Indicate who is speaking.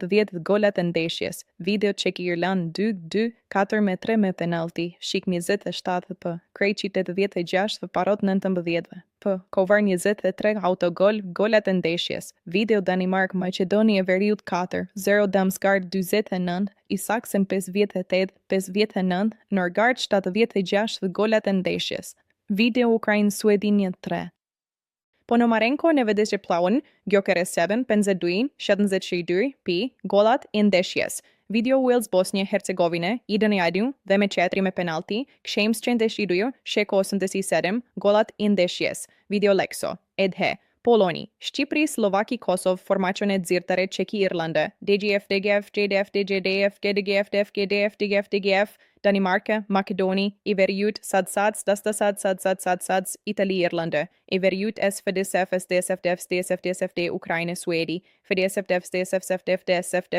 Speaker 1: 10 golat e ndeshjes. Video Çeki Irland 2-2, 4-3 me penalti. Shik 27 p. Krejqi 86 dhe Parot 19 p. Kovar 23 autogol, golat e ndeshjes. Video Danimark Maqedoni e Veriut 4-0 Damsgaard 49, Isaksen 58, 59, Norgard 76 dhe golat e ndeshjes. Video Ukrainë Suedi 1-3. Ponomarenko në vedesje plaun, Gyökeres 7, 52, 72, pi, golat e ndeshjes. Video Wales Bosnia Hercegovine, idën e ajdu dhe me qetri me penalti, Kshems 32, Sheko 87, golat e ndeshjes. Video Lexo, Edhe, Poloni, Shqipëri, Slovaki, Kosov, formacion e zyrtare Çeki Irlande, DGF, DGF, JDF, DGDF, GDGF, DGF, DGF, DGF, Danimarka, Makedoni, Iverjut, Sads, Itali, Irlande, Iverjut, FDSF, SDSF, DSF, DSFD, Ukraina, Suedi, FDSF, DSF,